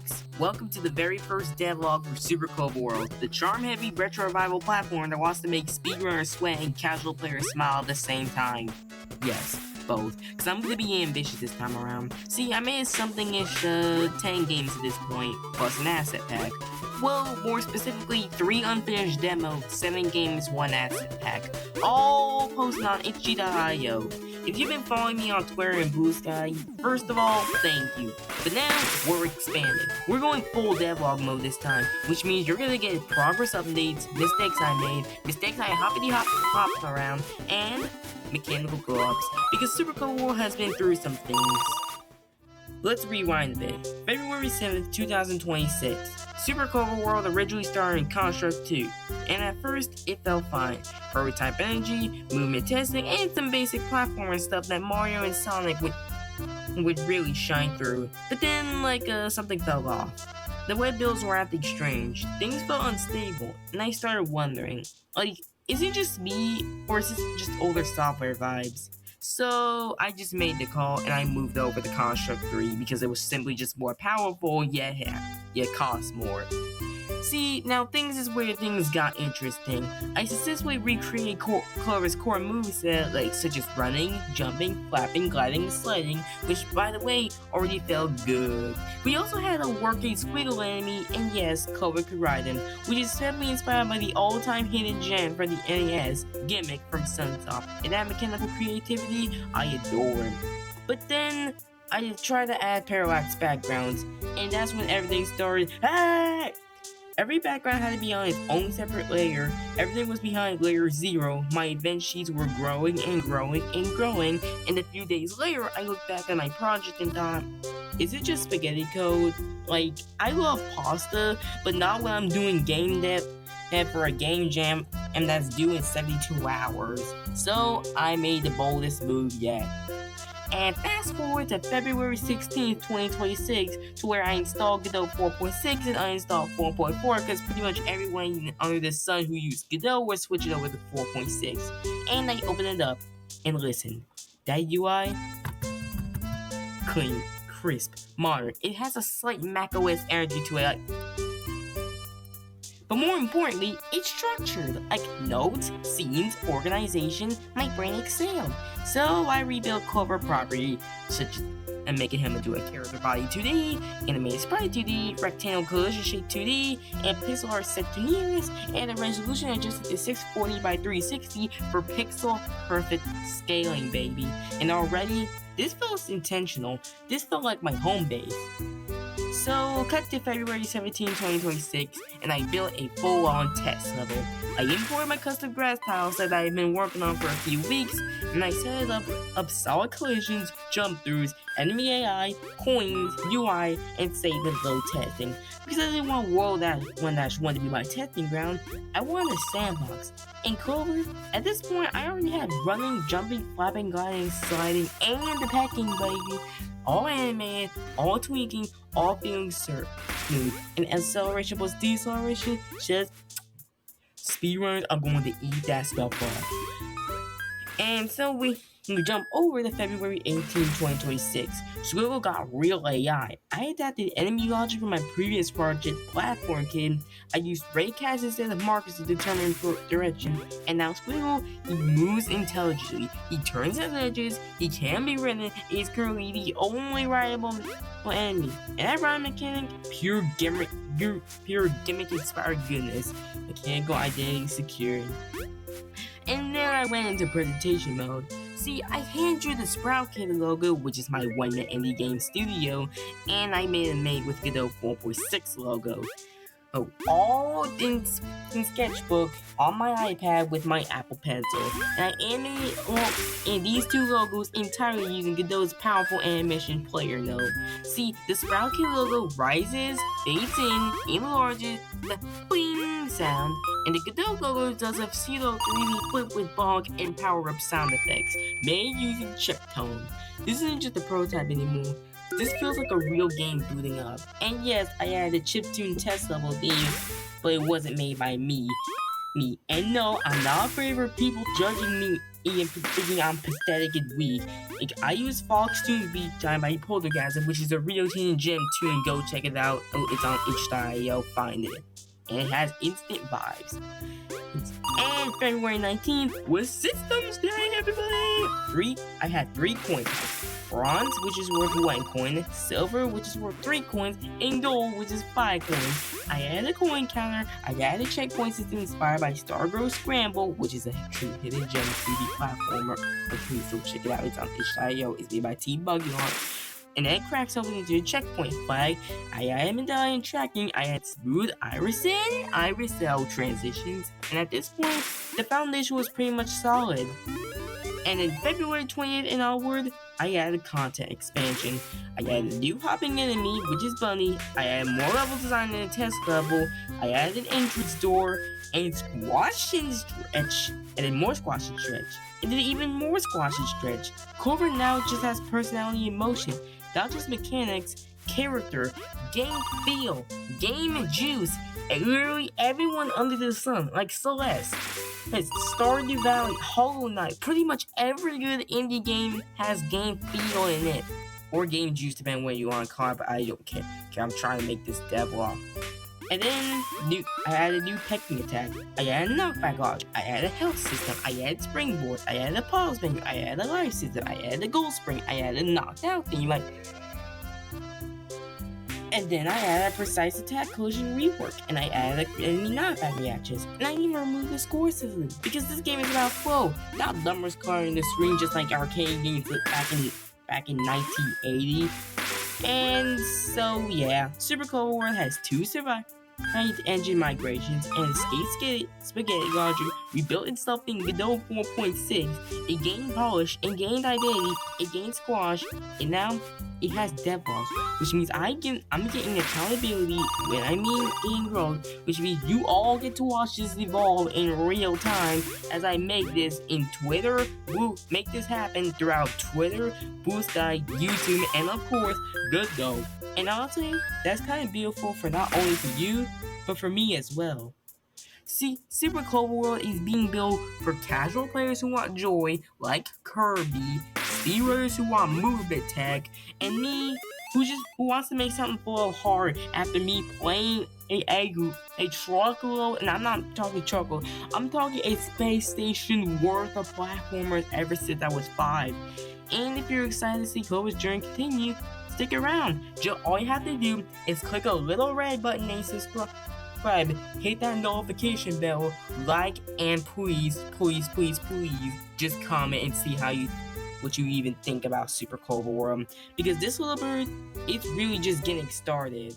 folks! Welcome to the very first devlog for Super Cobra World, the charm-heavy retro revival platform that wants to make speedrunners sweat and casual players smile at the same time. Yes, both, because I'm going to be ambitious this time around. See, I made something-ish 10 games at this point, plus an asset pack. Well, more specifically, 3 unfinished demos, 7 games, 1 asset pack, all posted on itchy.io. If you've been following me on Twitter and Blue Sky, first of all, thank you. But now, we're expanding. We're going full devlog mode this time, which means you're gonna get progress updates, mistakes I made, mistakes I hopped around, and mechanical glow-ups, because Super Cobra World has been through some things. Let's rewind a bit. February 7th, 2026. Super Cobra World originally started in Construct 2, and at first, it felt fine. Prototype energy, movement testing, and some basic platforming stuff that Mario and Sonic would really shine through. But then, something fell off. The web builds were acting strange, things felt unstable, and I started wondering, is it just me, or is this just older software vibes? So I just made the call and I moved over to Construct 3 because it was simply just more powerful, yet cost more. See, now things is where things got interesting. I successfully recreated Clover's core moveset, such as running, jumping, flapping, gliding, and sliding, which, by the way, already felt good. We also had a working squiggle enemy, and yes, Clover could ride him, which is heavily inspired by the all-time hidden gem from the NES, Gimmick from Sunsoft, and that mechanical creativity, I adore him. But then, I tried to add parallax backgrounds, and that's when everything started. Hey! Every background had to be on its own separate layer. Everything was behind layer 0. My event sheets were growing and growing and growing, and a few days later, I looked back at my project and thought, is it just spaghetti code? I love pasta, but not when I'm doing game dev for a game jam, and that's due in 72 hours. So, I made the boldest move yet. And fast forward to February 16th, 2026, to where I installed Godot 4.6 and uninstalled 4.4 because pretty much everyone under the sun who used Godot was switching over to 4.6. And I opened it up and listen. That UI? Clean, crisp, modern. It has a slight macOS energy to it. But more importantly, it's structured, like nodes, scenes, organization, my brain excelled. So I rebuilt Clover property, and making him into a character body 2D, animated sprite 2D, rectangle collision shape 2D, and pixel art set to nearest, and the resolution adjusted to 640 by 360 for pixel perfect scaling, baby. And already, this felt intentional. This felt like my home base. So, cut to February 17, 2026, and I built a full-on test level. I imported my custom grass tiles that I had been working on for a few weeks, and I set up solid collisions, jump-throughs, enemy AI, coins, UI, and saved and load testing. Because I didn't want a world that wanted to be my testing ground, I wanted a sandbox. In Clover, at this point, I already had running, jumping, flapping, gliding, sliding, and the packing, baby. All animated, all tweaking, all feeling smooth. And acceleration plus deceleration, just speedrunners are going to eat that stuff up. And so we jump over to February 18, 2026. Squiggle got real AI. I adapted enemy logic from my previous project, Platform Kid. I used raycast instead of markers to determine direction. And now Squiggle, he moves intelligently. He turns his edges. He can be ridden. He is currently the only rideable enemy. And that ride mechanic, pure gimmick inspired goodness. Mechanical identity secured. And then I went into presentation mode. See, I hand drew the Sprout Kid logo, which is my one-minute indie game studio, and I made it with Godot 4.6 logo. All in Sketchbook on my iPad with my Apple Pencil. And I animated in these two logos entirely using Godot's powerful animation player node. See, the Sprout Kid logo rises, fades in, enlarges, the bling sound, and the Godot logo does a pseudo 3D flip with bonk and power-up sound effects, made using chip tone. This isn't just a prototype anymore. This feels like a real game booting up. And yes, I added a chiptune test level theme, but it wasn't made by me. And no, I'm not afraid of people judging me even thinking I'm pathetic and weak. Like, I use Fox Tunes Beat Time by Poltergasm, which is a Rio-Tune gem tune. Go check it out. Oh, it's on itch.io. Find it. And it has instant vibes. And February 19th was Systems Day, everybody! I had 3 coins. Bronze, which is worth 1 coin, silver, which is worth 3 coins, and gold, which is 5 coins. I added a coin counter, I added a checkpoint system inspired by Stargrow Scramble, which is a true hidden gem 3D platformer. Please go check it out, it's on itch.io, it's made by T-Bugyon. And then it cracks open into a checkpoint flag. I added medallion tracking, I had smooth iris in, iris cell transitions, and at this point, the foundation was pretty much solid. And in February 20th and onward, I added content expansion. I added a new hopping enemy, which is Bunny. I added more level design in the test level. I added an entrance door, and squash and stretch, and then more squash and stretch, and then even more squash and stretch. Clover now just has personality and motion, not just mechanics, character, game feel, game juice, and literally everyone under the sun, like Celeste. It's Stardew Valley, Hollow Knight, pretty much every good indie game has game feel in it. Or game juice, depending on what you want to call it, but I don't care. I'm trying to make this devlog. And then, I added a new pecking attack. I added a knockback dodge. I added a health system. I added springboard. I added a pause menu. I added a life system. I added a gold spring. I added a knocked out thing. And then I added a precise attack collision rework, and I added enemy knockback reactions, and I even removed the score system, because this game is about flow, not numbers coloring the screen just like arcade games back in 1980. And so yeah, Super Clover World has 2 survive engine migrations and spaghetti logic rebuilt itself in Godot 4.6. It gained polish, it gained identity, it gained squash, and now it has devlogs, which means I'm getting accountability when I mean game growth, which means you all get to watch this evolve in real time as I make this in Twitter, make this happen throughout Twitter, Boosty, YouTube, and of course, Godot. And honestly, that's kind of beautiful for not only for you, but for me as well. See, Super Clover World is being built for casual players who want joy, like Kirby, speedrunners who want movement tech, and me, who wants to make something full of heart after me playing a truckload, and I'm not talking truckload, I'm talking a space station worth of platformers ever since I was 5. And if you're excited to see Clover's journey continue, stick around. All you have to do is click a little red button and subscribe. Hit that notification bell, like, and please, just comment and see what you even think about Super Clover World, because this little bird, it's really just getting started.